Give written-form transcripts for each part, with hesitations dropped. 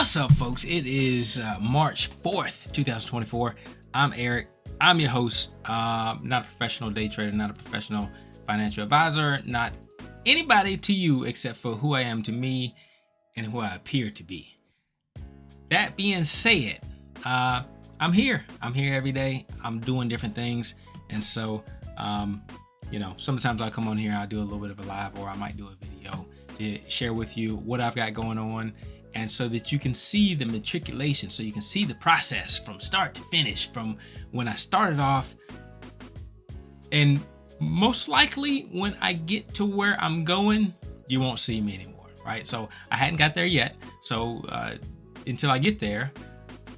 What's up, folks? It is March 4th, 2024. I'm Eric. I'm your host. Not a professional day trader, not a professional financial advisor, not anybody to you except for who I am to me and who I appear to be. That being said, I'm here. I'm here every day. I'm doing different things. And so, sometimes I'll come on here, I'll do a little bit of a live, or I might do a video to share with you what I've got going on. And so that you can see the matriculation, so you can see the process from start to finish, from when I started off, and most likely when I get to where I'm going, you won't see me anymore, right? So I hadn't got there yet. So until I get there,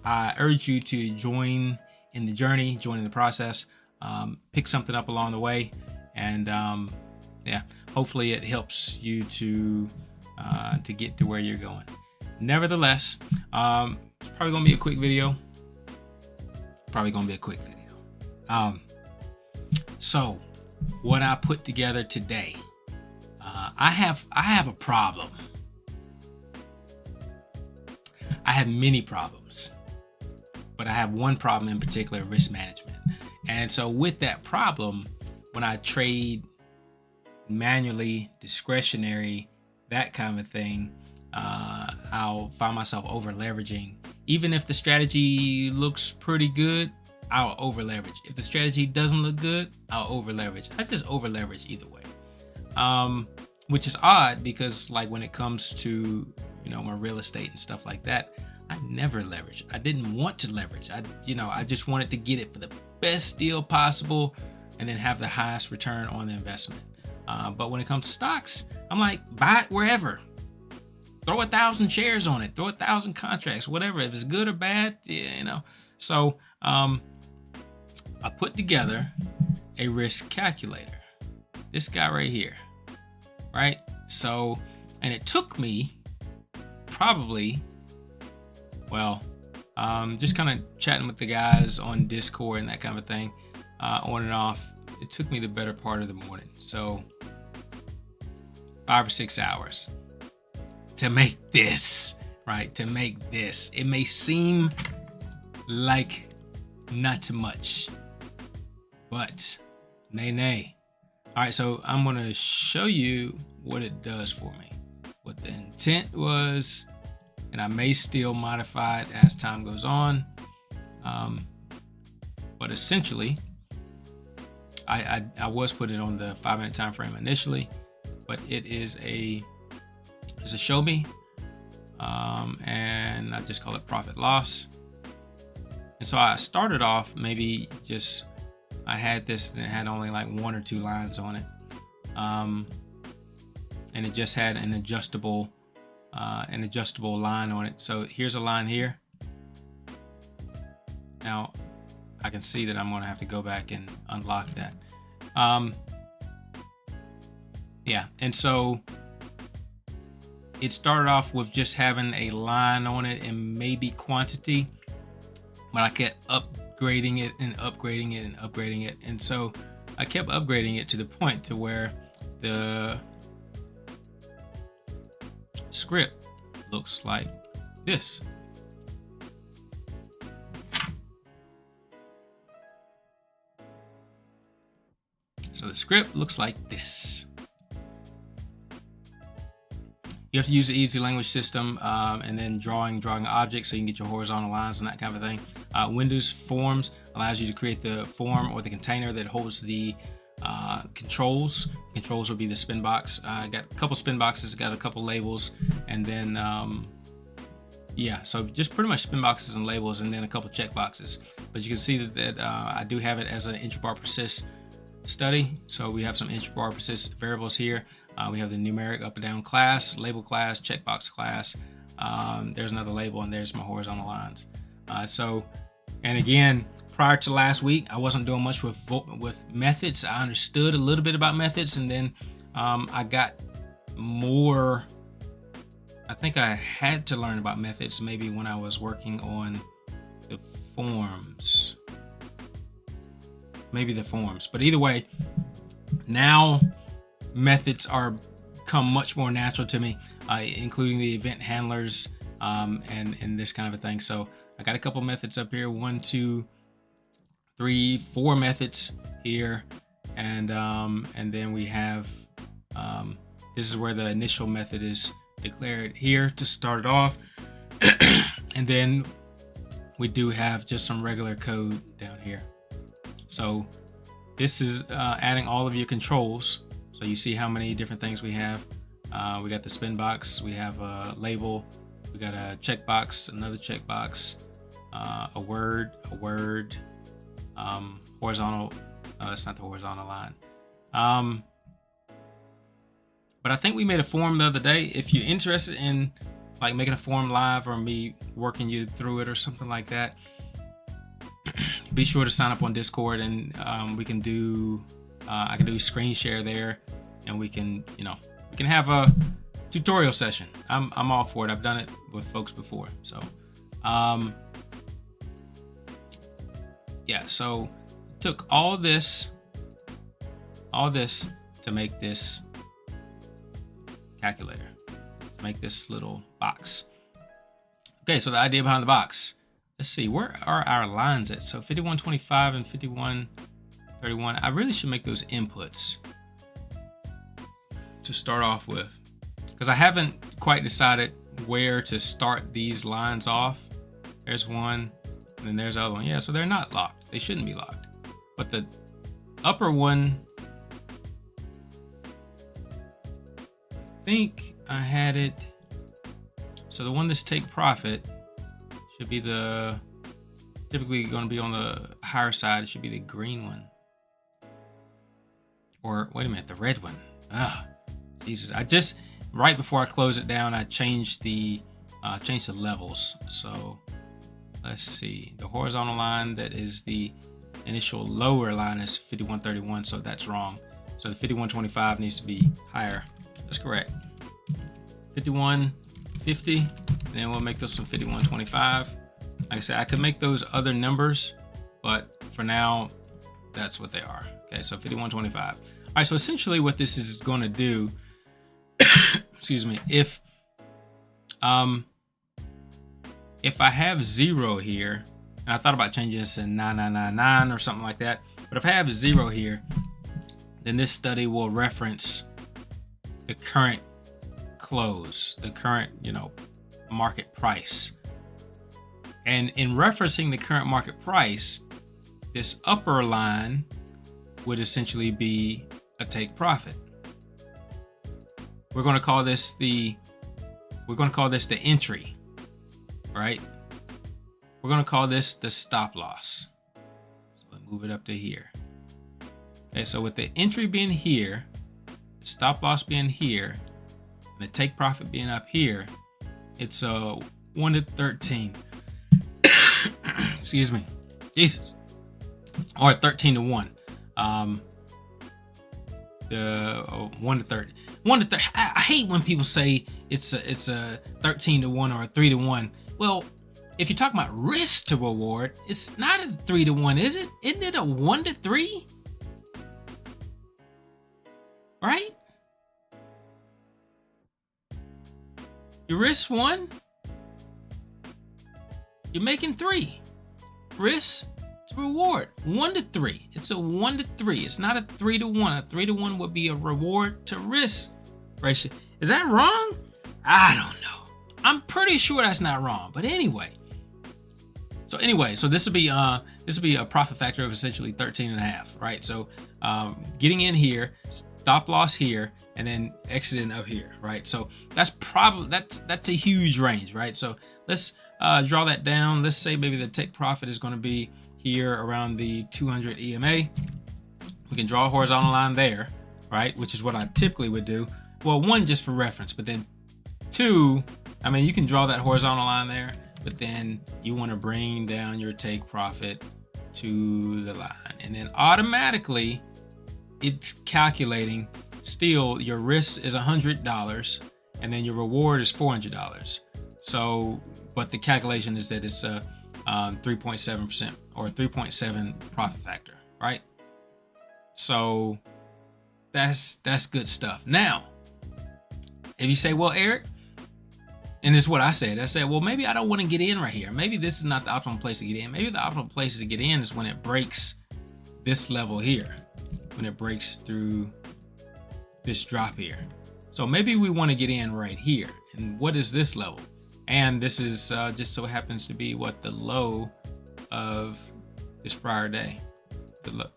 I urge you to join in the journey, join in the process, pick something up along the way, and hopefully it helps you to get to where you're going. Nevertheless, it's probably gonna be a quick video. So what I put together today, I have a problem. I have many problems, but I have one problem in particular: risk management. And so with that problem, when I trade manually, discretionary, that kind of thing, I'll find myself over leveraging. Even if the strategy looks pretty good, I'll over leverage. If the strategy doesn't look good, I'll over leverage. I just over leverage either way, which is odd because, like, when it comes to my real estate and stuff like that, I never leverage. I didn't want to leverage. I just wanted to get it for the best deal possible and then have the highest return on the investment. But when it comes to stocks, I'm like, buy it wherever. Throw 1,000 shares on it, throw 1,000 contracts, whatever. If it's good or bad, So I put together a risk calculator. This guy right here, right? So, and it took me probably, just kind of chatting with the guys on Discord and that kind of thing, on and off. It took me the better part of the morning. So 5 or 6 hours. To make this, right? To make this. It may seem like not too much, but nay. All right, so I'm gonna show you what it does for me, what the intent was, and I may still modify it as time goes on. But essentially, I was putting it on the 5-minute time frame initially, but it is a show me, and I just call it profit loss. And so I started off I had this and it had only like 1 or 2 lines on it, and it just had an adjustable line on it. So here's a line here. Now I can see that I'm going to have to go back and unlock that. And so it started off with just having a line on it and maybe quantity, but I kept upgrading it and upgrading it and upgrading it. And so I kept upgrading it to the point to where the script looks like this. So the script looks like this. You have to use the EasyLanguage system, and then drawing objects so you can get your horizontal lines and that kind of thing. Windows Forms allows you to create the form or the container that holds the controls. Controls will be the spin box. Got a couple spin boxes, got a couple labels, and then so just pretty much spin boxes and labels, and then a couple check boxes. But you can see that I do have it as an interbar persist study. So we have some interbar persist variables here. We have the numeric up and down class, label class, checkbox class. There's another label, and there's my horizontal lines. And again, prior to last week, I wasn't doing much with methods. I understood a little bit about methods, and then I got more. I think I had to learn about methods maybe when I was working on the forms. Maybe the forms, but either way, now methods are become much more natural to me, including the event handlers and this kind of a thing. So I got a couple methods up here, 1, 2, 3, 4 methods here, and then we have this is where the initial method is declared here to start it off. And then we do have just some regular code down here. So this is adding all of your controls. So you see how many different things we have. We got the spin box, we have a label, we got a checkbox, another checkbox, a word, horizontal. No, that's not the horizontal line. But I think we made a form the other day. If you're interested in like making a form live or me working you through it or something like that, be sure to sign up on Discord, and we can do I can do screen share there, and we can we can have a tutorial session. I'm all for it. I've done it with folks before. So yeah, so took all this to make this calculator, to make this little box. Okay, so the idea behind the box. Let's see, where are our lines at? So 5125 and 5131. I really should make those inputs to start off with, because I haven't quite decided where to start these lines off. There's one, and then there's the other one. Yeah, so they're not locked. They shouldn't be locked. But the upper one, I think I had it. So the one that's take profit should be typically going to be on the higher side. It should be the green one. Or wait a minute, the red one. Jesus. I just, right before I close it down, I changed the levels. So let's see. The horizontal line that is the initial lower line is 5131, so that's wrong. So the 5125 needs to be higher. That's correct. 5150, then we'll make this one 5125. Like I said, I could make those other numbers, but for now, that's what they are. Okay, so 5125. All right, so essentially what this is going to do, excuse me, if I have 0 here, and I thought about changing this to 9999 or something like that, but if I have 0 here, then this study will reference the current close, the current, market price. And in referencing the current market price, this upper line would essentially be a take profit. We're going to call this the entry, right? We're going to call this the stop loss. So let's move it up to here. Okay, so with the entry being here, the stop loss being here, and the take profit being up here, it's a 1 to 13. Excuse me, Jesus, or 13 to 1. The 1 to 30. 1 to 30. I hate when people say it's a 13 to 1 or a 3 to 1. Well, if you're talking about risk to reward, it's not a 3 to 1, is it? Isn't it a 1 to 3? Right? Your risk 1, you're making 3. Risk to reward 1 to 3. It's a 1 to 3. It's not a 3 to 1. A 3 to 1 would be a reward to risk ratio. Is that wrong? I don't know. I'm pretty sure that's not wrong. But anyway. So this would be a profit factor of essentially 13.5, right? So getting in here, stop loss here, and then exiting up here, right? So that's a huge range, right? So let's draw that down. Let's say maybe the take profit is going to be here around the 200 EMA. We can draw a horizontal line there, right? Which is what I typically would do. Well, 1 just for reference, but then 2, I mean, you can draw that horizontal line there, but then you want to bring down your take profit to the line. And then automatically it's calculating, still your risk is $100 and then your reward is $400. So, but the calculation is that it's a 3.7% or 3.7 profit factor, right? So that's good stuff. Now, if you say, well, Eric, And it's what I said. I said, well, maybe I don't want to get in right here. Maybe this is not the optimal place to get in. Maybe the optimal place to get in is when it breaks this level here, when it breaks through this drop here. So maybe we want to get in right here. And what is this level? And this is just so happens to be what the low of this prior day,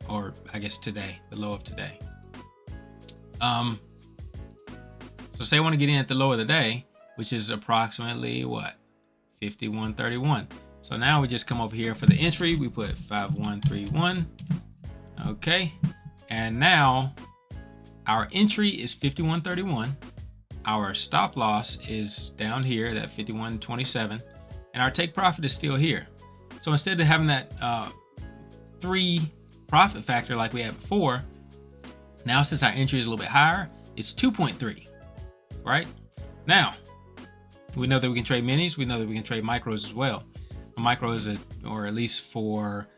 or I guess today, the low of today. So say I want to get in at the low of the day, which is approximately what? 51.31. So now we just come over here for the entry. We put 5131. Okay. And now our entry is 51.31. Our stop loss is down here at 51.27. And our take profit is still here. So instead of having that 3 profit factor like we had before, now since our entry is a little bit higher, it's 2.3, right? Now, we know that we can trade minis. We know that we can trade micros as well. A micro is or at least for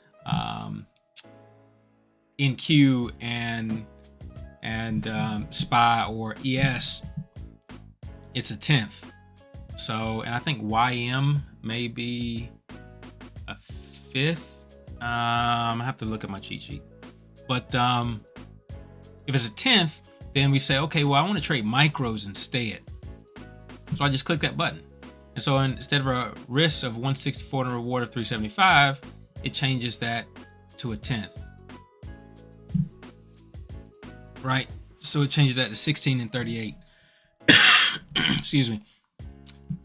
NQ and SPY or ES, it's a 10th. So, and I think YM may be a 5th. I have to look at my cheat sheet. But if it's a 10th, then we say, okay, well, I want to trade micros instead. So I just click that button. And so instead of a risk of 164 and a reward of 375, it changes that to a 10th. Right? So it changes that to 16 and 38. Excuse me.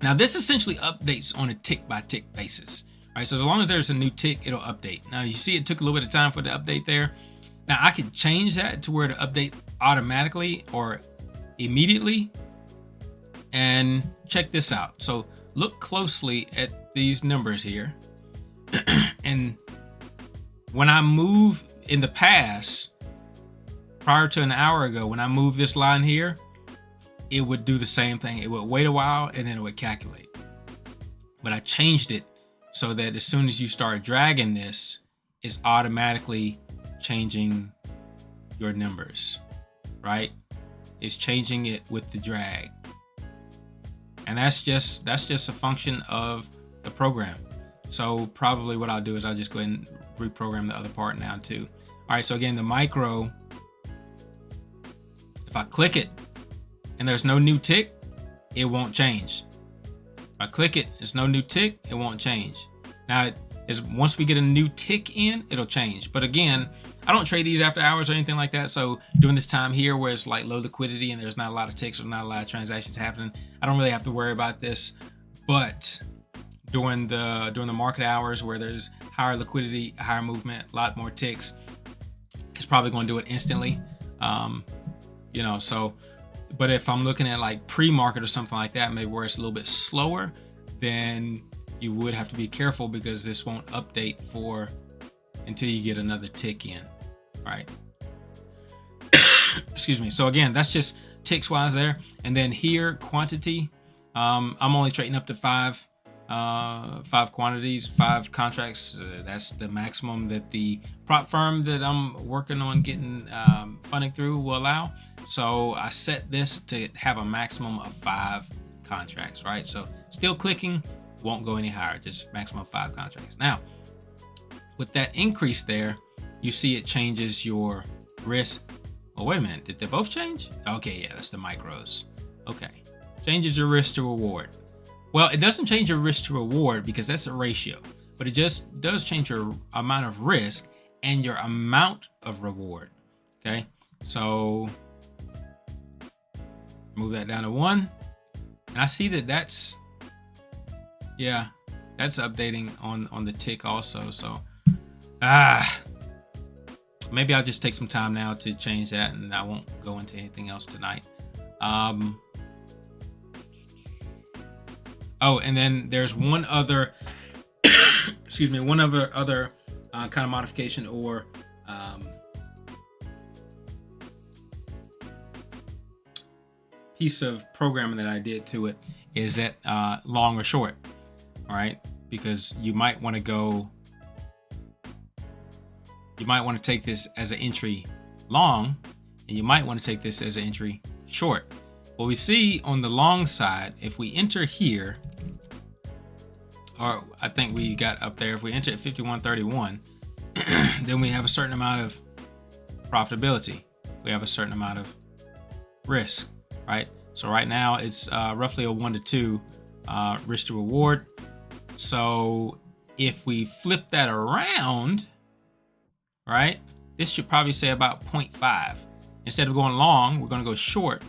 Now this essentially updates on a tick by tick basis. Right? So as long as there's a new tick, it'll update. Now you see it took a little bit of time for the update there. Now I could change that to where to update automatically or immediately. And check this out. So look closely at these numbers here. And when I move in the past, prior to an hour ago, when I move this line here, it would do the same thing. It would wait a while and then it would calculate. But I changed it so that as soon as you start dragging this, it's automatically changing your numbers, right? It's changing it with the drag. And that's just a function of the program. So probably what I'll do is I'll just go ahead and reprogram the other part now too. All right, so again, the micro, if I click it and there's no new tick, it won't change. If I click it, there's no new tick, it won't change. Now, once we get a new tick in, it'll change. But again, I don't trade these after hours or anything like that. So during this time here where it's like low liquidity and there's not a lot of ticks or not a lot of transactions happening, I don't really have to worry about this. But during the market hours where there's higher liquidity, higher movement, a lot more ticks, it's probably going to do it instantly. So, but if I'm looking at like pre-market or something like that, maybe where it's a little bit slower, then you would have to be careful because this won't update until you get another tick in, right? Excuse me. So again, that's just ticks wise there. And then here, quantity, I'm only trading up to five quantities, 5 contracts. That's the maximum that the prop firm that I'm working on getting funding through will allow. So I set this to have a maximum of 5 contracts, right? So still clicking, won't go any higher, just maximum 5 contracts. Now, with that increase there, you see it changes your risk. Oh, wait a minute, did they both change? Okay, yeah, that's the micros. Okay, changes your risk to reward. Well, it doesn't change your risk to reward because that's a ratio, but it just does change your amount of risk and your amount of reward. Okay, so move that down to 1. And I see that's updating on the tick also. So maybe I'll just take some time now to change that and I won't go into anything else tonight. Oh, and then there's one other, other kind of modification or piece of programming that I did to it is that long or short, all right? Because you might want to take this as an entry long, and you might want to take this as an entry short. What we see on the long side, if we enter here, or I think we got up there, if we enter at 51.31, then we have a certain amount of profitability. We have a certain amount of risk, right? So right now it's roughly a 1 to 2 risk to reward. So if we flip that around, right, this should probably say about 0.5. Instead of going long, we're going to go short.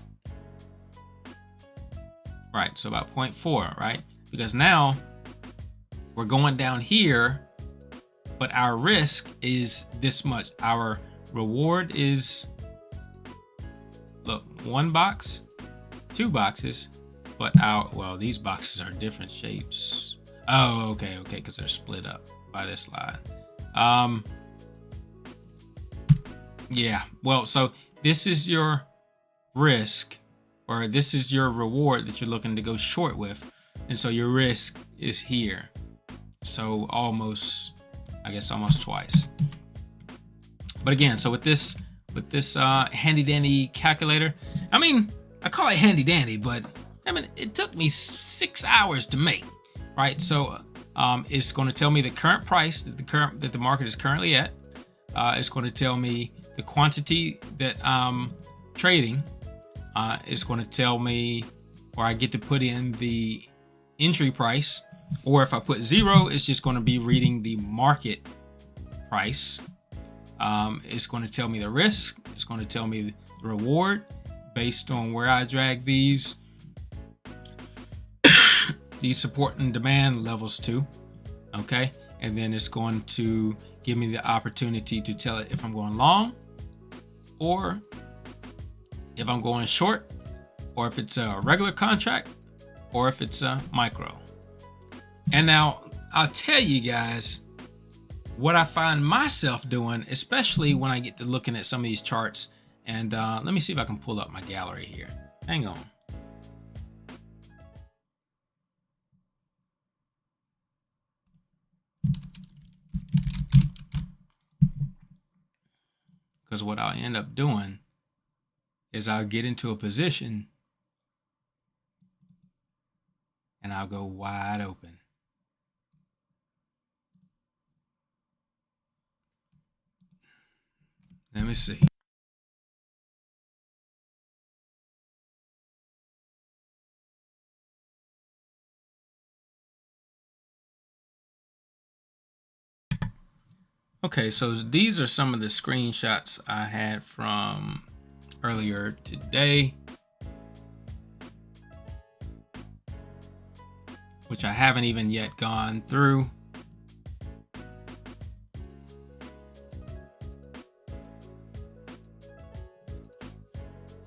Right, so about 0.4, right? Because now we're going down here, but our risk is this much. Our reward is, look, 1 box, 2 boxes, but these boxes are different shapes. Oh, okay, because they're split up by this line. Yeah, well, so this is your risk, or this is your reward that you're looking to go short with. And so your risk is here. So almost twice. But again, so with this handy dandy calculator, I mean, I call it handy dandy, but I mean, it took me 6 hours to make, right? So it's going to tell me the current price that the market is currently at. It's going to tell me the quantity that I'm trading. It's going to tell me, or I get to put in the entry price, or if I put 0, it's just going to be reading the market price. It's going to tell me the risk. It's going to tell me the reward based on where I drag these support and demand levels to. Okay, and then it's going to give me the opportunity to tell it if I'm going long, or if I'm going short, or if it's a regular contract, or if it's a micro. And now I'll tell you guys what I find myself doing, especially when I get to looking at some of these charts. And let me see if I can pull up my gallery here. Hang on. Because what I'll end up doing is I'll get into a position and I'll go wide open. Let me see. Okay, so these are some of the screenshots I had from earlier today, which I haven't even yet gone through.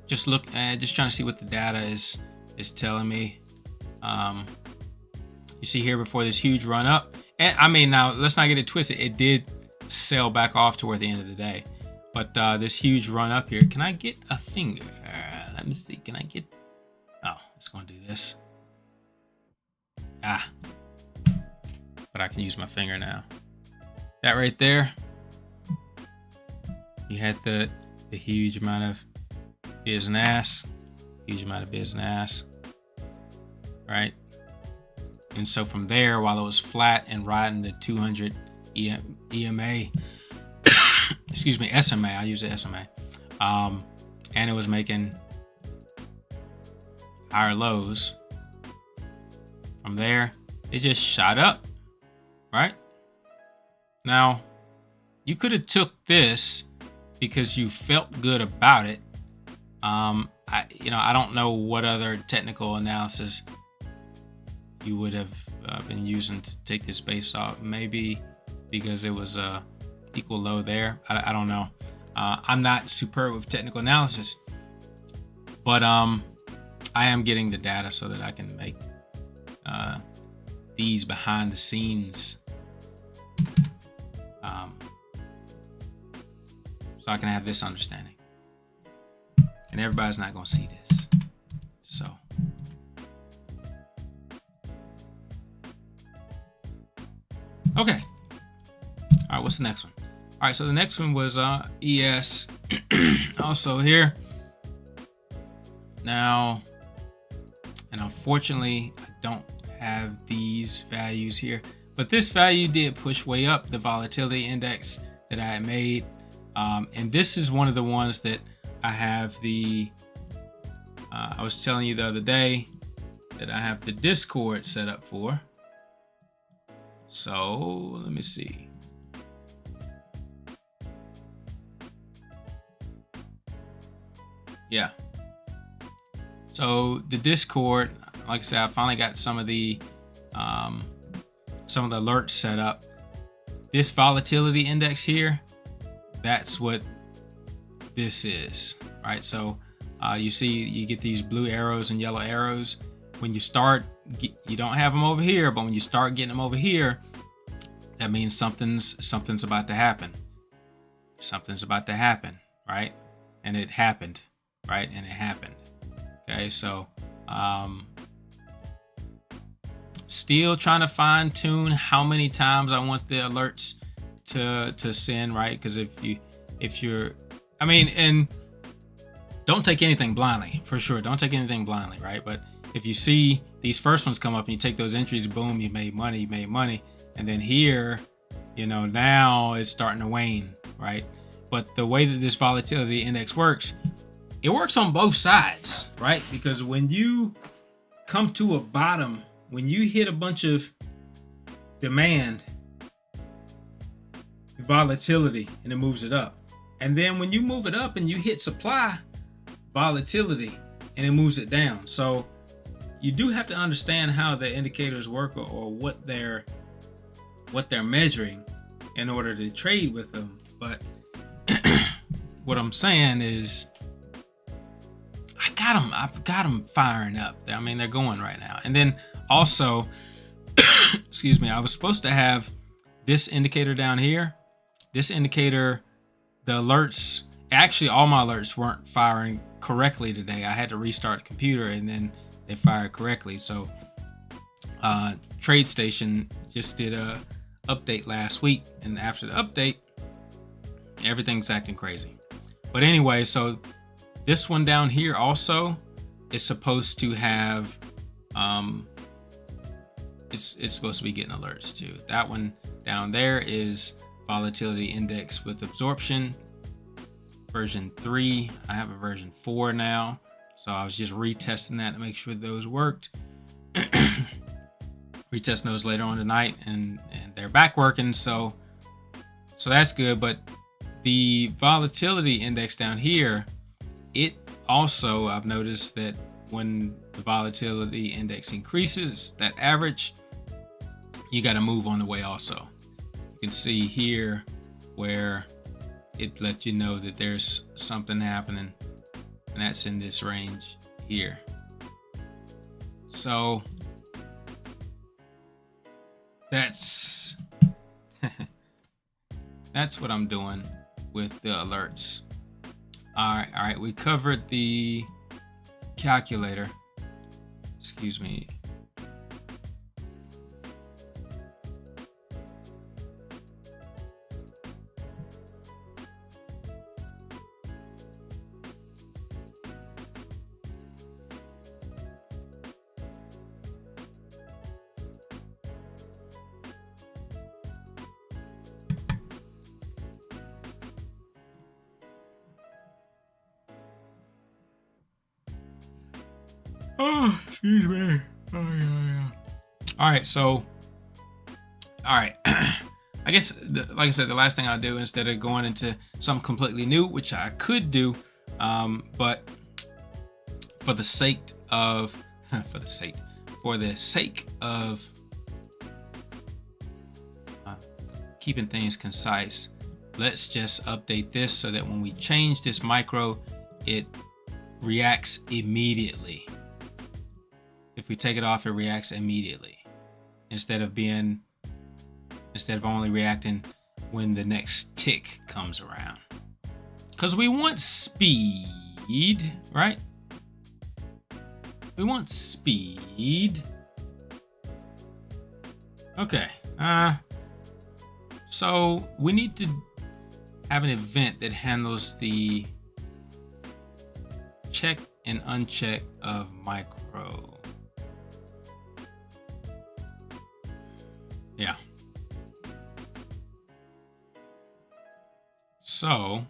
Just trying to see what the data is telling me. You see here before this huge run up, and I mean, now let's not get it twisted. It did sell back off toward the end of the day, but this huge run up here. Can I get a finger? Let me see. Can I get? Oh, it's gonna do this. But I can use my finger now. That right there. You had the huge amount of business, right? And so from there, while it was flat and riding the 200 EMA, excuse me, SMA, I use the SMA, and it was making higher lows. From there, it just shot up, right? Now, you could have took this because you felt good about it. I don't know what other technical analysis you would have been using to take this based off. Maybe because it was a equal low there. I don't know. I'm not superb with technical analysis, but I am getting the data so that I can make these behind the scenes, so I can have this understanding. And everybody's not going to see this. So. Okay. All right, what's the next one? All right, so the next one was ES. Also here. Now, And unfortunately, I don't have these values here, but this value did push way up the volatility index that I had made. And this is one of the ones that I have I was telling you the other day that I have the Discord set up for. So let me see. Yeah. So the Discord, like I said, I finally got some of the alerts set up. This volatility index here, that's what this is, right? So you see, you get these blue arrows and yellow arrows. When you start, you don't have them over here, but when you start getting them over here, that means something's about to happen. Something's about to happen, right? And it happened, right? And it happened. Okay, so still trying to fine tune how many times I want the alerts to send, right? Because if you're, I mean, and don't take anything blindly, for sure. Don't take anything blindly, right? But if you see these first ones come up and you take those entries, boom, you made money. And then here, now it's starting to wane, right? But the way that this volatility index works, it works on both sides, right? Because when you come to a bottom, when you hit a bunch of demand, volatility, and it moves it up. And then when you move it up and you hit supply, volatility, and it moves it down. So you do have to understand how the indicators work, or what they're measuring in order to trade with them. But what I'm saying is, I've got them firing up. I mean, they're going right now. And then also, excuse me, I was supposed to have this indicator down here. This indicator, the alerts, actually all my alerts weren't firing correctly today. I had to restart the computer and then they fired correctly. So TradeStation just did a update last week, and after the update, everything's acting crazy. But anyway, so this one down here also is supposed to have it's supposed to be getting alerts too. That one down there is volatility index with absorption version 3. I have a version 4 now, so I was just retesting that to make sure those worked. Retesting those later on tonight, and they're back working, so that's good. But the volatility index down here, it also, I've noticed that when the volatility index increases, that average, you got to move on the way also. You can see here where it lets you know that there's something happening, and that's in this range here. So that's that's what I'm doing with the alerts. All right, we covered the calculator. Excuse me. Oh, excuse me. Oh, yeah. All right, so, all right. I guess, like I said, the last thing I'll do, instead of going into something completely new, which I could do, but for the sake of, keeping things concise, let's just update this so that when we change this micro, it reacts immediately. If we take it off, it reacts immediately, instead of only reacting when the next tick comes around. Because we want speed, right? We want speed. Okay. So we need to have an event that handles the check and uncheck of micro. So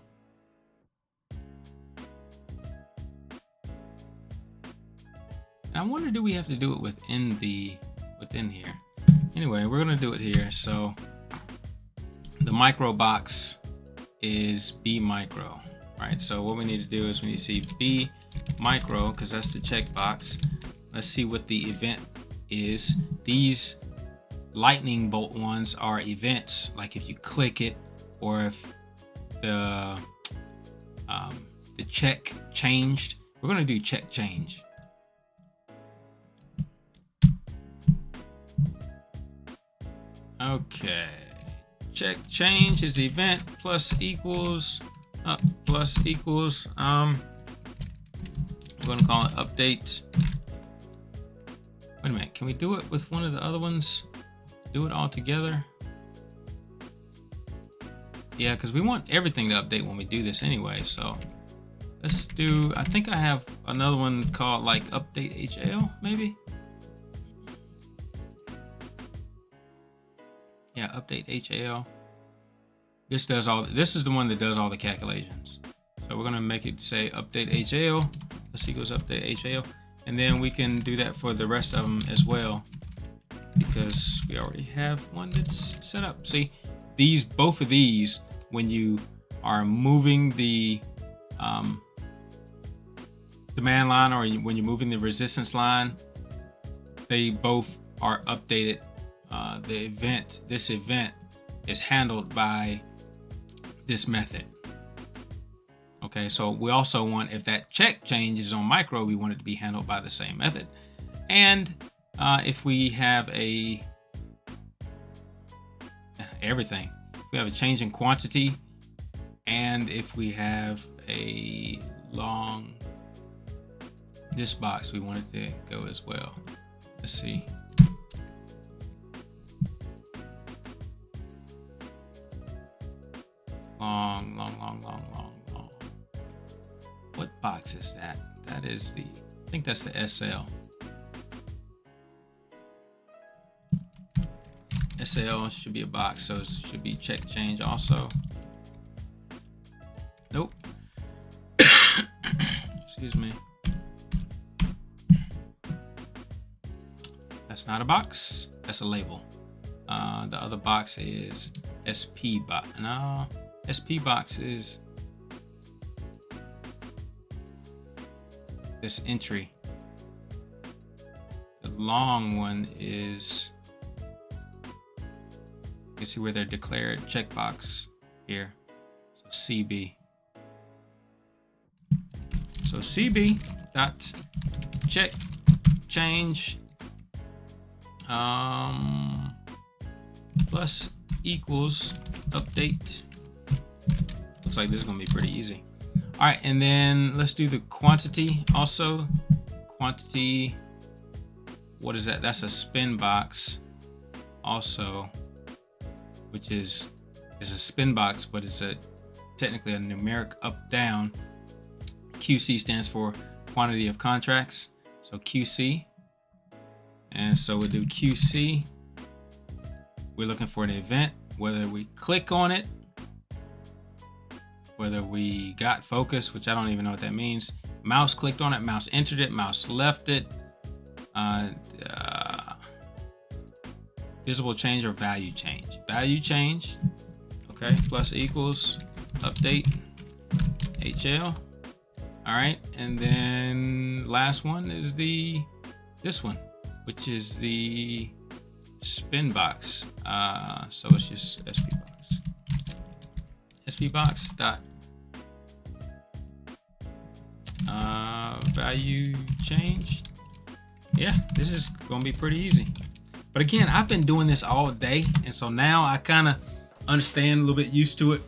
I wonder, do we have to do it within here? Anyway, we're gonna do it here. So the micro box is B micro, right? So what we need to do is we need to see B micro, because that's the checkbox. Let's see what the event is. These lightning bolt ones are events, like if you click it, or if the check changed. We're gonna do check change. Okay, check change is event plus equals up plus equals. I'm gonna call it update. Wait a minute, can we do it with one of the other ones? Do it all together? Yeah, because we want everything to update when we do this anyway. So let's do, I think I have another one called like update HL, maybe? Yeah, update HL. This is the one that does all the calculations. So we're gonna make it say update HL. Let's equals update HL. And then we can do that for the rest of them as well, because we already have one that's set up. See, both of these, when you are moving the demand line, or when you're moving the resistance line, they both are updated. This event is handled by this method. Okay, so we also want, if that check changes on micro, we want it to be handled by the same method. And if we have everything, if we have a change in quantity, and if we have a long this box, we want it to go as well. Let's see. Long. What box is that? That is I think that's the SL. SL should be a box, so it should be check change also. Nope. Excuse me. That's not a box, that's a label. The other box is SP box. No, SP box is this entry. The long one is, you can see where they're declared checkbox here. So CB. So CB dot check change plus equals update. Looks like this is gonna be pretty easy. All right, and then let's do the quantity also. Quantity, what is that? That's a spin box also, which is a spin box, but it's technically a numeric up down. QC stands for quantity of contracts, so QC. And so we'll do QC. We're looking for an event, whether we click on it, whether we got focus, which I don't even know what that means. Mouse clicked on it, mouse entered it, mouse left it. Visible change or value change. Value change, okay, plus equals update HL. All right, and then last one is this one, which is the spin box. So it's just SP box. SP box dot value change. Yeah, this is gonna be pretty easy. But again, I've been doing this all day, and so now I kind of understand, a little bit used to it.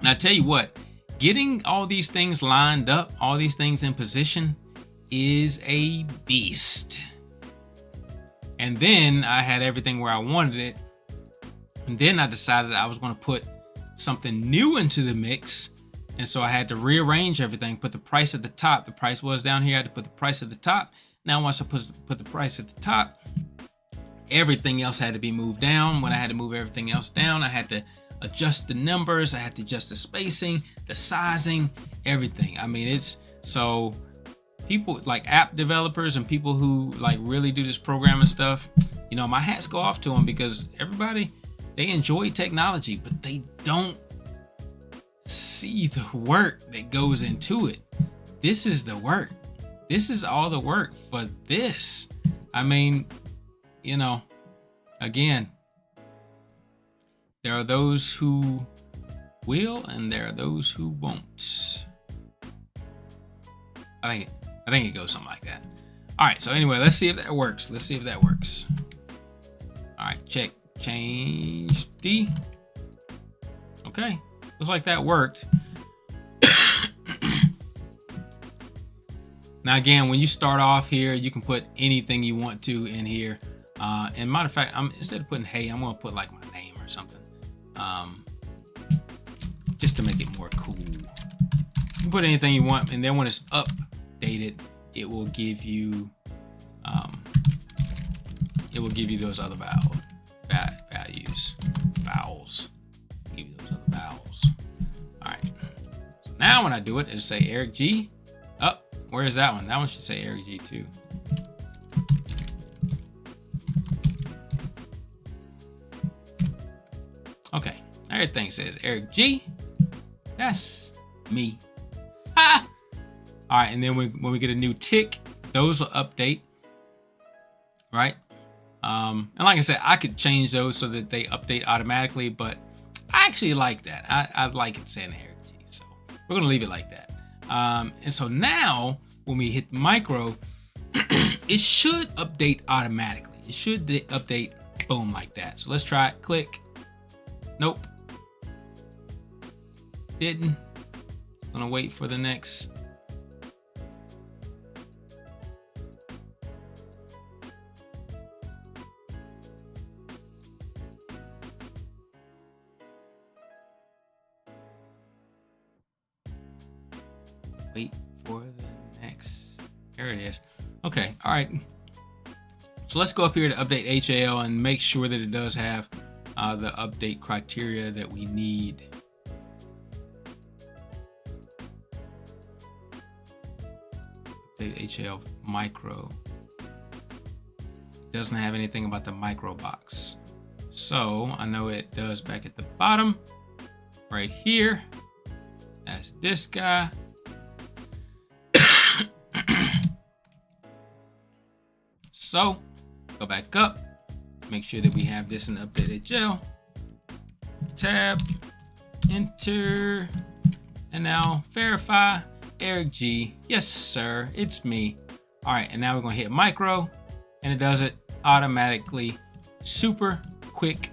And I tell you what, getting all these things lined up, all these things in position, is a beast. And then I had everything where I wanted it. And then I decided I was going to put something new into the mix. And so I had to rearrange everything, put the price at the top. The price was down here. I had to put the price at the top. Now once I put the price at the top, everything else had to be moved down. When I had to move everything else down, I had to adjust the numbers. I had to adjust the spacing, the sizing, everything. I mean, it's so people like app developers and people who like really do this programming stuff, you know, my hats go off to them, because everybody, they enjoy technology, but they don't see the work that goes into it. This is the work. This is all the work for this. I mean, you know, again, there are those who will and there are those who won't. I think it goes something like that. All right, so anyway, let's see if that works. Let's see if that works. All right, change D. Okay, looks like that worked. Now again, when you start off here, you can put anything you want to in here. And matter of fact, instead of putting hey, I'm gonna put like my name or something, just to make it more cool. You can put anything you want, and then when it's updated, it will give you those other vowels. Give you those other vowels. All right. So now when I do it, it'll say Eric G. Oh, where's that one? That one should say Eric G too. Okay, everything says Eric G. That's me. Ah! All right, and then when we get a new tick, those will update, right? And like I said, I could change those so that they update automatically, but I actually like that. I like it saying Eric G, so we're gonna leave it like that. And so now when we hit micro, it should update automatically. It should update, boom, like that. So let's try it. Click. Nope. Didn't. Gonna wait for the next. Wait for the next. There it is. Okay. All right. So let's go up here to update HAL and make sure that it does have the update criteria that we need. Update HAL micro. Doesn't have anything about the micro box. So I know it does back at the bottom, right here. That's this guy. So go back up, make sure that we have this in updated HAL. Tab, enter, and now verify. Eric G. Yes, sir, it's me. All right, and now we're gonna hit micro, and it does it automatically, super quick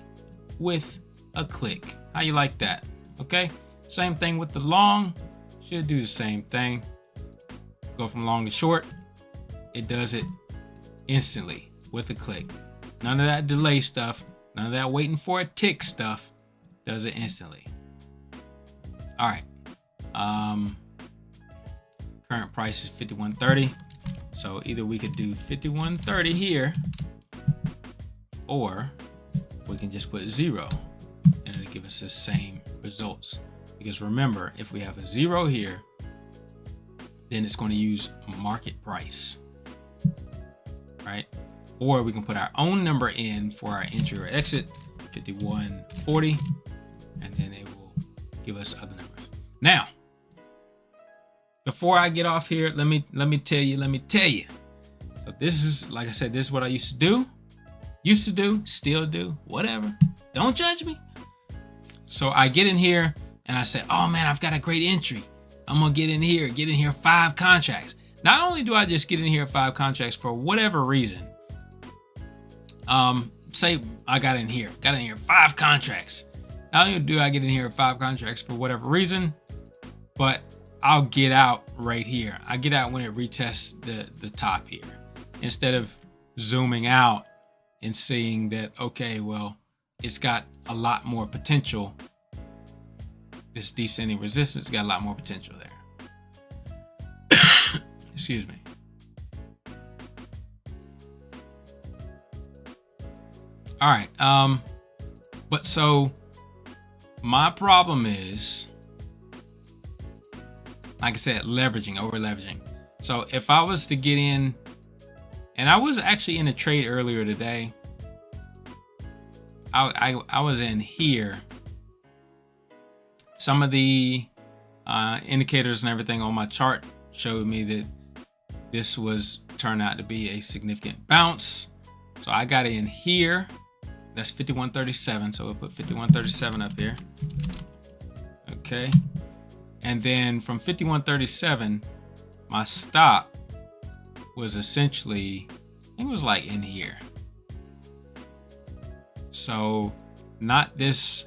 with a click. How you like that? Okay, same thing with the long. Should do the same thing. Go from long to short. It does it instantly with a click. None of that delay stuff, none of that waiting for a tick stuff. Does it instantly. All right. Current price is $51.30. So either we could do $51.30 here, or we can just put 0 and it'll give us the same results. Because remember, if we have a 0 here, then it's going to use market price, right? Or we can put our own number in for our entry or exit, 51.40, and then it will give us other numbers. Now, before I get off here, let me tell you. So this is, like I said, this is what I used to do, still do, whatever. Don't judge me. So I get in here and I say, oh man, I've got a great entry. I'm gonna get in here 5 contracts. Not only do I just get in here 5 contracts for whatever reason, say I got in here 5 contracts. Not only do I get in here 5 contracts for whatever reason, but I'll get out right here. I get out when it retests the top here, instead of zooming out and seeing that, okay, well, it's got a lot more potential. This descending resistance got a lot more potential there. Excuse me. All right. But so My problem is, like I said, leveraging, over leveraging. So if I was to get in, and I was actually in a trade earlier today. I was in here. Some of the indicators and everything on my chart showed me that this was turned out to be a significant bounce. So I got in here. That's 51.37. So we'll put 51.37 up here. Okay. And then from 51.37, my stop was essentially, I think it was like in here. So not this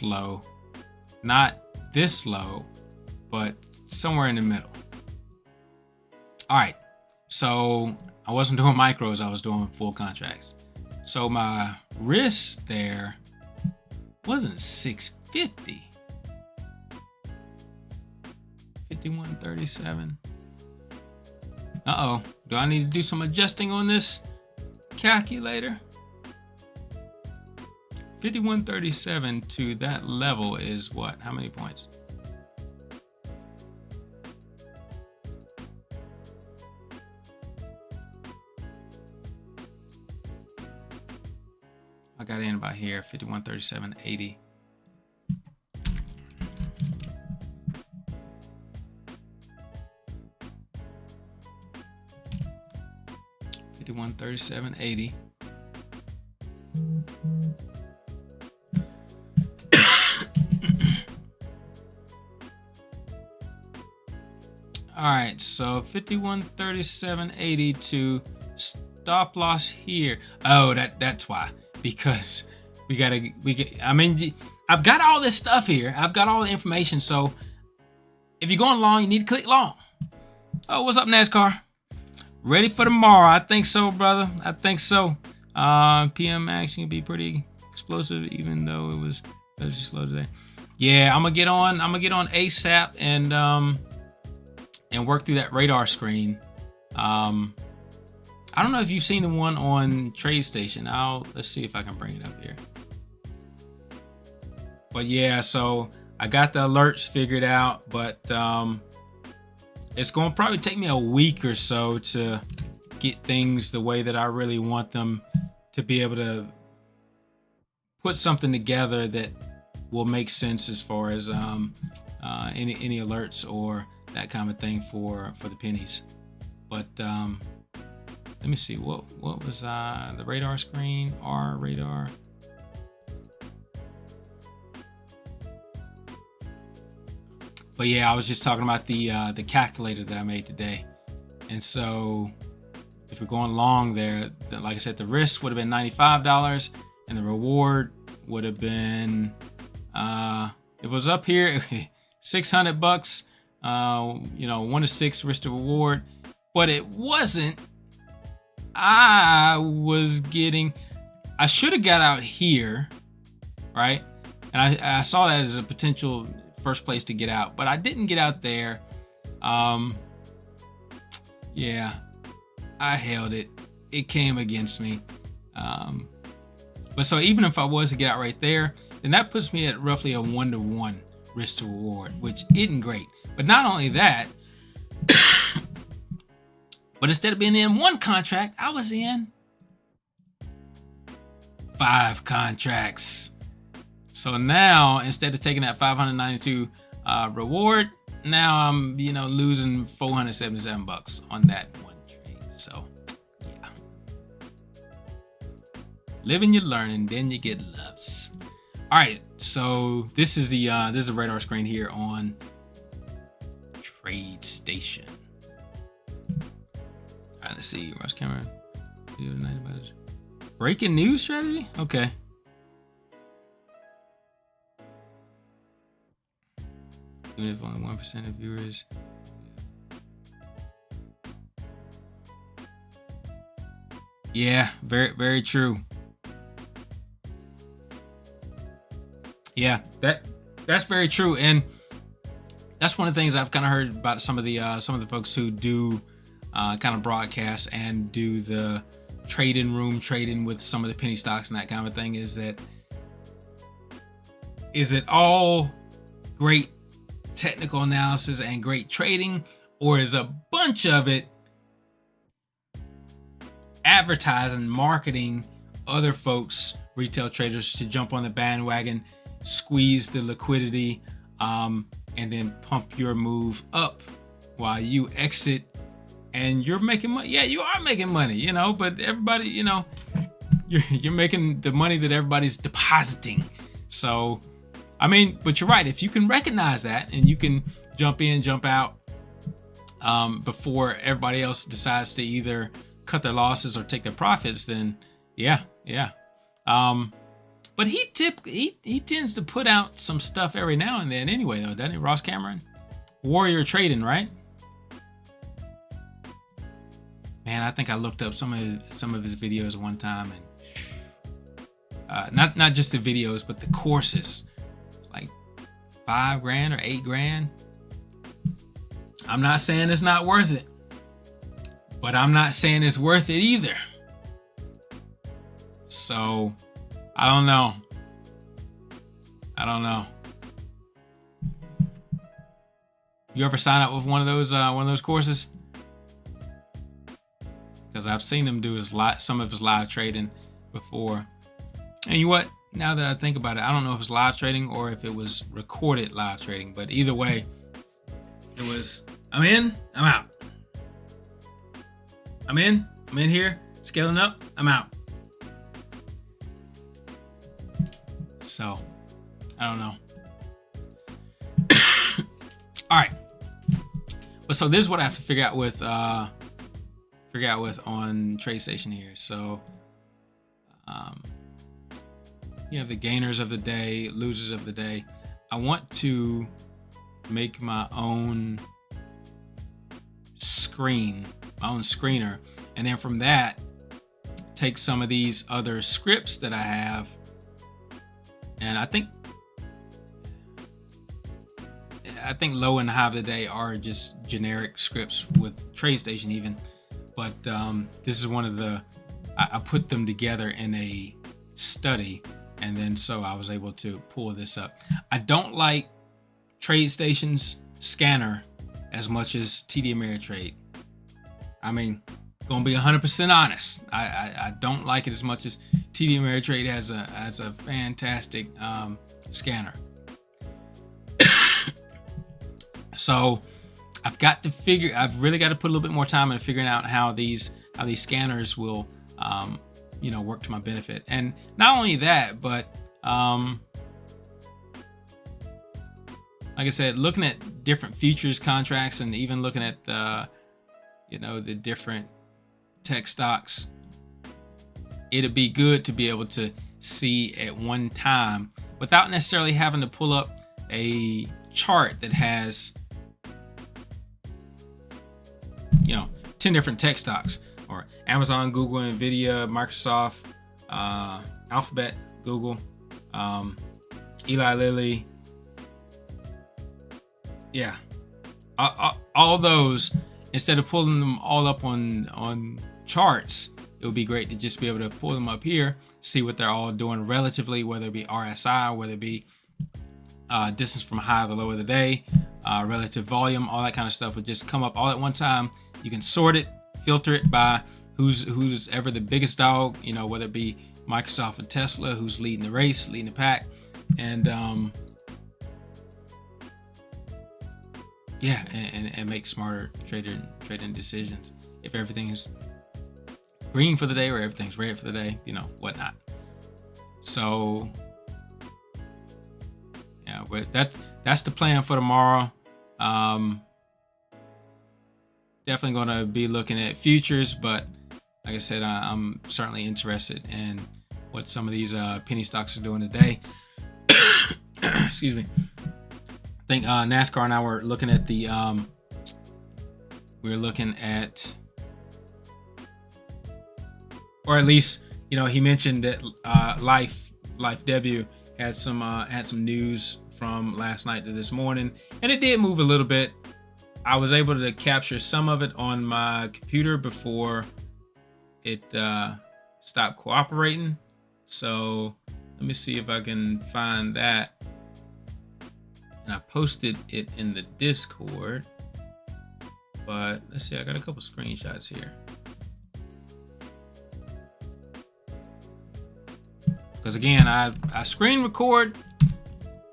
low, not this low, but somewhere in the middle. All right. So I wasn't doing micros, I was doing full contracts. So my risk there wasn't 650. 51.37. Uh-oh. Do I need to do some adjusting on this calculator? 51.37 to that level is what? How many points? I got in about here, 51.37.80. $51.37.80. All right, so 51.37.80 to stop loss here. Oh, that's why, because I mean, I've got all this stuff here. I've got all the information. So if you're going long, you need to click long. Oh, what's up, NASCAR? Ready for tomorrow? I think so, brother. I think so. PM action can be pretty explosive, even though it was slow today. Yeah, I'm gonna get on ASAP and work through that radar screen. I don't know if you've seen the one on TradeStation. Let's see if I can bring it up here. But yeah, so I got the alerts figured out, but it's going to probably take me a week or so to get things the way that I really want them, to be able to put something together that will make sense as far as any alerts or that kind of thing for the pennies. But let me see, what was the radar screen, R radar. But yeah, I was just talking about the calculator that I made today. And so if we're going long there, like I said, the risk would have been $95 and the reward would have been, it was up here, $600, 1 to 6 risk to reward, but it wasn't. I should have got out here, right? And I saw that as a potential first place to get out, but I didn't get out there. Yeah, I held it. It came against me. But so even if I was to get out right there, then that puts me at roughly a 1-to-1 risk to reward, which isn't great. But not only that, but instead of being in one contract, I was in 5 contracts. So now, instead of taking that 592 reward, now I'm losing $477 on that one trade. So yeah, living you learning, then you get loves. All right, so this is the radar screen here on TradeStation. All right, let's see. Rush camera. Breaking news strategy. Okay. Even if only 1% of viewers. Yeah, very, very true. Yeah, that's very true, and that's one of the things I've kind of heard about some of the folks who do kind of broadcast and do the trading with some of the penny stocks and that kind of thing, is that Is it all great technical analysis and great trading, or is a bunch of it advertising, marketing other folks, retail traders, to jump on the bandwagon, squeeze the liquidity, and then pump your move up while you exit, and you're making money? Yeah, you are making money, you know, but everybody, you know, you're making the money that everybody's depositing. So, I mean, but you're right. If you can recognize that and you can jump in, jump out before everybody else decides to either cut their losses or take their profits, then yeah. But he tends to put out some stuff every now and then anyway, though, doesn't he, Ross Cameron? Warrior Trading, right? Man, I think I looked up some of his videos one time, and not just the videos, but the courses. It's like $5,000 or $8,000. I'm not saying it's not worth it, but I'm not saying it's worth it either. So, I don't know. You ever sign up with one of those courses? Because I've seen him do some of his live trading before. And you know what? Now that I think about it, I don't know if it's live trading or if it was recorded live trading. But either way, it was, I'm in, I'm out. I'm in here, scaling up, I'm out. So, I don't know. All right. But so this is what I have to figure out with on TradeStation here. So, you have the gainers of the day, losers of the day. I want to make my own screener, and then from that, take some of these other scripts that I have, and I think low and high of the day are just generic scripts with TradeStation even, but this is one of the, I put them together in a study, and then so I was able to pull this up. I don't like TradeStation's scanner as much as TD Ameritrade. I mean, gonna be 100% honest. I don't like it as much as TD Ameritrade has a fantastic scanner. So I've really got to put a little bit more time into figuring out how these scanners will work to my benefit. And not only that, but like I said, looking at different futures contracts and even looking at the different tech stocks, it'd be good to be able to see at one time without necessarily having to pull up a chart that has 10 different tech stocks, or Amazon, Google, Nvidia, Microsoft, Alphabet, Google, Eli Lilly. Yeah, all those. Instead of pulling them all up on charts, it would be great to just be able to pull them up here, see what they're all doing relatively, whether it be RSI, whether it be distance from high to low of the day, relative volume, all that kind of stuff would just come up all at one time. You can sort it, filter it by who's ever the biggest dog, whether it be Microsoft or Tesla, who's leading the race, leading the pack, and and make smarter trading decisions. If everything is green for the day or everything's red for the day, whatnot. So yeah, but that's the plan for tomorrow. Definitely going to be looking at futures, but like I said, I'm certainly interested in what some of these penny stocks are doing today. Excuse me. I think NASCAR and I were looking at or at least he mentioned that Life W had some news from last night to this morning, and it did move a little bit. I was able to capture some of it on my computer before it stopped cooperating. So let me see if I can find that. and I posted it in the Discord. But let's see, I got a couple screenshots here. Because again, I screen record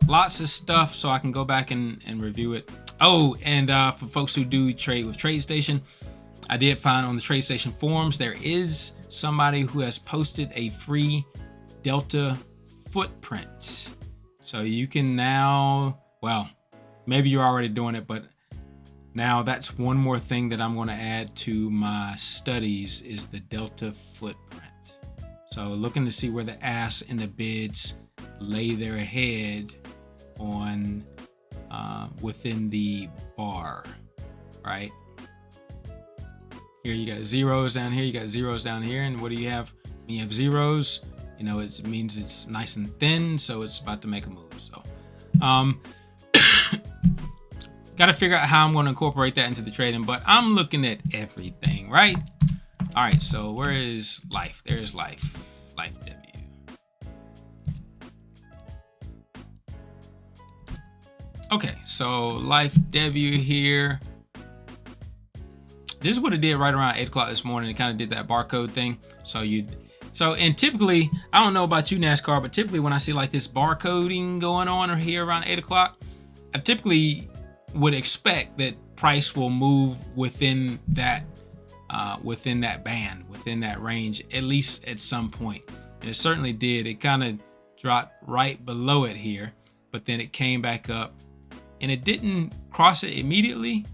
lots of stuff so I can go back and review it. Oh, and for folks who do trade with TradeStation, I did find on the TradeStation forums there is somebody who has posted a free Delta footprint. So you can now, well, maybe you're already doing it, but now that's one more thing that I'm going to add to my studies is the Delta footprint. So looking to see where the ask and the bids lay their head on within the bar, right? Here you got zeros down here, you got zeros down here, and what do you have? When you have zeros, you know, it means it's nice and thin, so it's about to make a move. So got to figure out how I'm going to incorporate that into the trading, but I'm looking at everything, right? All right, so where is life? There's life W. Okay, so life W here. This is what it did right around 8 o'clock this morning. It kind of did that barcode thing. And typically, I don't know about you, NASCAR, but typically when I see like this barcoding going on or here around 8 o'clock, I typically would expect that price will move within that band, within that range, at least at some point. And it certainly did. It kind of dropped right below it here, but then it came back up, and it didn't cross it immediately,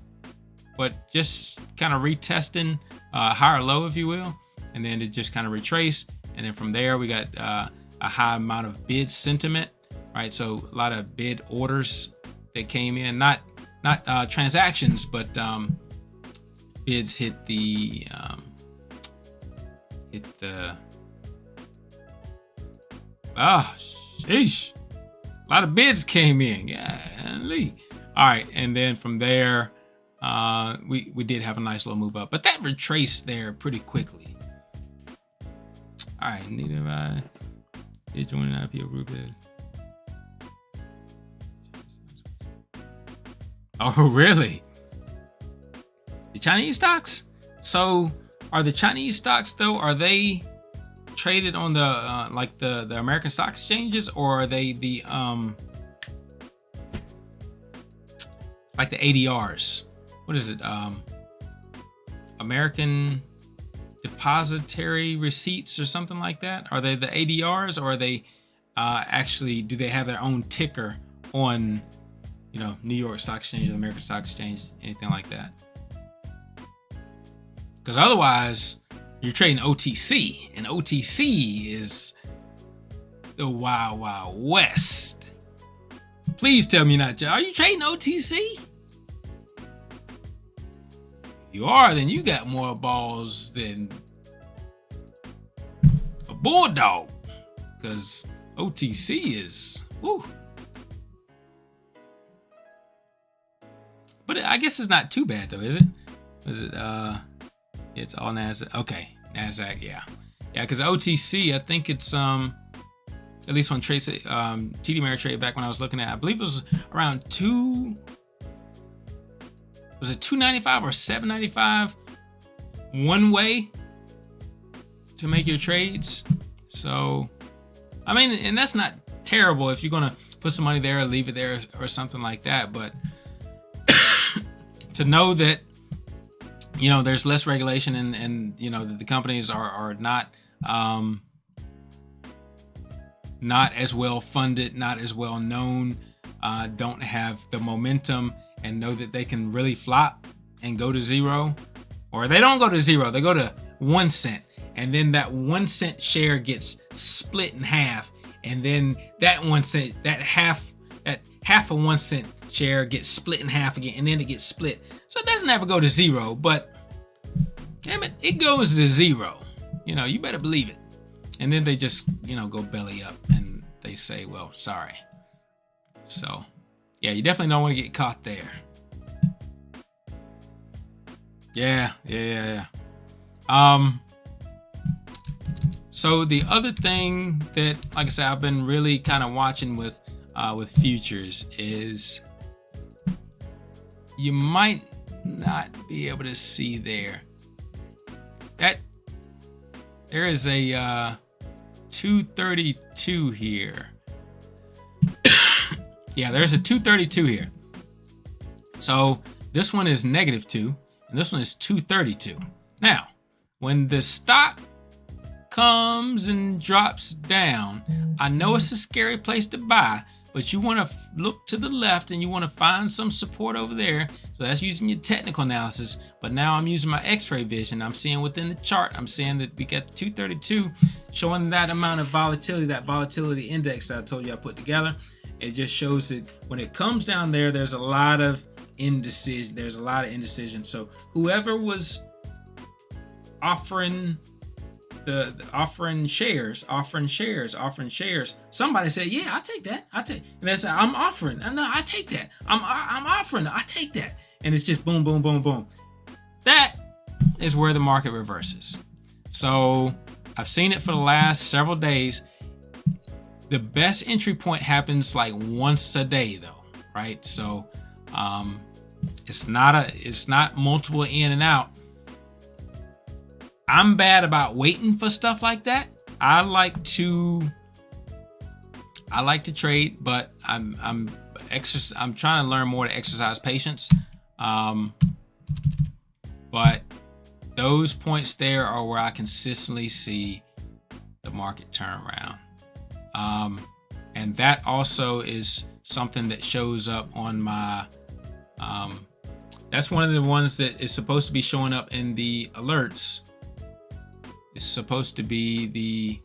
but just kind of retesting higher low, if you will, and then it just kind of retraced, and then from there we got a high amount of bid sentiment, right? So a lot of bid orders that came in, not transactions, but bids hit the sheesh, a lot of bids came in. Yeah, all right, and then from there we did have a nice little move up, but that retraced there pretty quickly. All right, neither I did join an IPO group. Oh, really? The Chinese stocks? So are the Chinese stocks though, are they traded on the like the American stock exchanges, or are they the like the ADRs? What is it? American Depository Receipts or something like that? Are they the ADRs, or are they actually, do they have their own ticker on, you know, New York Stock Exchange or American Stock Exchange, anything like that? Because otherwise, you're trading OTC, and OTC is the Wild Wild West. Please tell me not. Are you trading OTC? If you are, then you got more balls than a bulldog. Because OTC is, whew. But I guess it's not too bad though, is it? Is it? It's all Nasdaq. Okay, Nasdaq. Yeah, because OTC, I think it's at least on Trace TD Ameritrade back when I was looking at, I believe it was around was it $2.95 or $7.95 one way to make your trades? So, I mean, and that's not terrible if you're gonna put some money there or leave it there or something like that. But to know that, you know, there's less regulation and you know, the companies are not as well funded, not as well known, don't have the momentum, and know that they can really flop and go to zero, or they don't go to zero, they go to 1 cent, and then that 1 cent share gets split in half, and then that 1 cent, that half of 1 cent share gets split in half again, and then it gets split. So it doesn't ever go to zero, but damn it, it goes to zero. You know, you better believe it. And then they just, you know, go belly up and they say, well, sorry. So yeah, you definitely don't want to get caught there. Yeah. So the other thing that, like I said, I've been really kind of watching with futures is you might not be able to see there. That there is a 232 here. Yeah, there's a 232 here. So this one is -2, and this one is 232. Now, when the stock comes and drops down, I know it's a scary place to buy, but you want to look to the left and you want to find some support over there. So that's using your technical analysis. But now I'm using my x-ray vision. I'm seeing within the chart, I'm seeing that we got 232 showing that amount of volatility, that volatility index that I told you I put together. It just shows that when it comes down there, there's a lot of indecision. There's a lot of indecision. So whoever was offering offering shares. Somebody said, "Yeah, I take that. And they said, "I'm offering." No, I take that. I'm offering. I take that. And it's just boom, boom, boom, boom. That is where the market reverses. So I've seen it for the last several days. The best entry point happens like once a day, though, right? So it's not multiple in and out. I'm bad about waiting for stuff like that. I like to trade, but I'm trying to learn more to exercise patience. But those points there are where I consistently see the market turn around. And that also is something that shows up on my that's one of the ones that is supposed to be showing up in the alerts. It's supposed to be the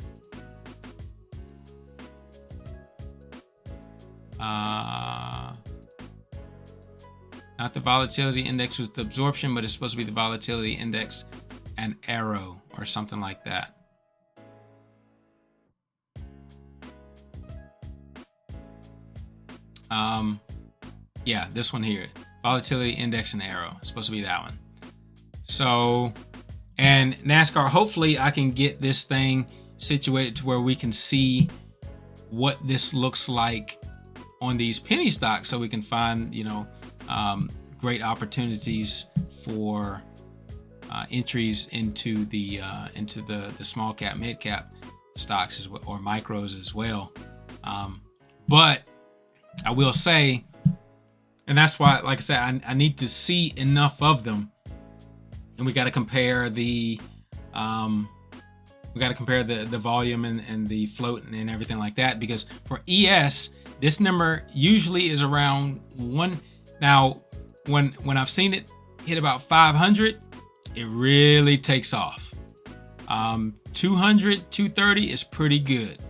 not the volatility index with the absorption, but it's supposed to be the volatility index and arrow or something like that. Yeah, this one here, volatility index and arrow. It's supposed to be that one. So, and NASCAR, hopefully I can get this thing situated to where we can see what this looks like on these penny stocks, so we can find, great opportunities for entries into the small cap, mid cap stocks as well, or micros as well. But I will say, and that's why, like I said, I need to see enough of them, and we got to compare the volume and the float and everything like that, because for ES, this number usually is around 1. Now, when I've seen it hit about 500, it really takes off. 200, 230 is pretty good.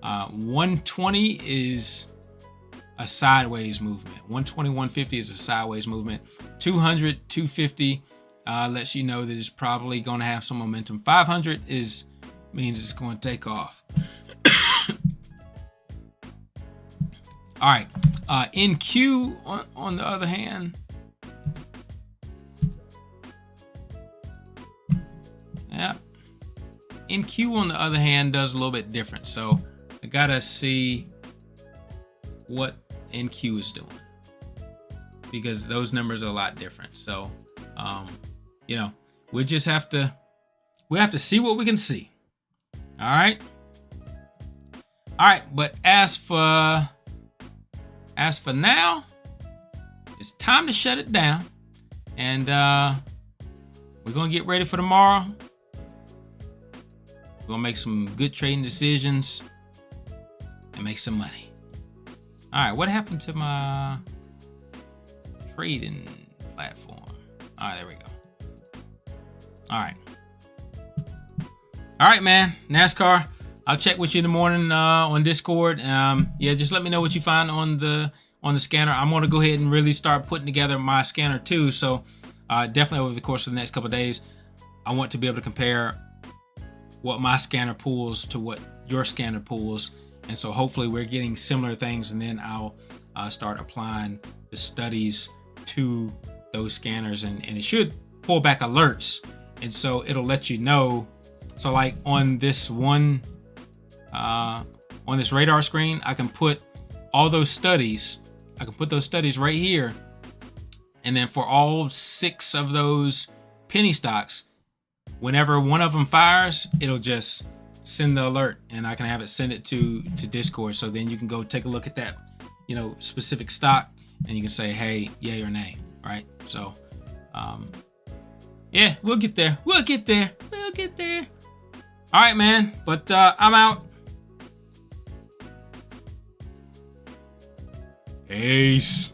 120 is a sideways movement. 120, 150 is a sideways movement. 200, 250 lets you know that it's probably going to have some momentum. 500 means it's going to take off. All right. NQ on the other hand, yeah, NQ on the other hand does a little bit different. So I gotta see what NQ is doing, because those numbers are a lot different. So we have to see what we can see. All right. But as for now, it's time to shut it down, and we're gonna get ready for tomorrow. We're gonna make some good trading decisions and make some money. All right, what happened to my trading platform? All right, there we go. All right, man. NASCAR, I'll check with you in the morning on Discord. Just let me know what you find on the scanner. I'm gonna go ahead and really start putting together my scanner too. So definitely over the course of the next couple of days, I want to be able to compare what my scanner pulls to what your scanner pulls. And so hopefully we're getting similar things, and then I'll start applying the studies to those scanners, and it should pull back alerts. And so it'll let you know. So like on this one, on this radar screen, I can put all those studies. I can put those studies right here, And then for all 6 of those penny stocks, whenever one of them fires, it'll just send the alert, and I can have it send it to Discord. So then you can go take a look at that, specific stock, and you can say, hey, yay or nay, right? So, yeah, we'll get there. We'll get there. All right, man. But I'm out. Peace.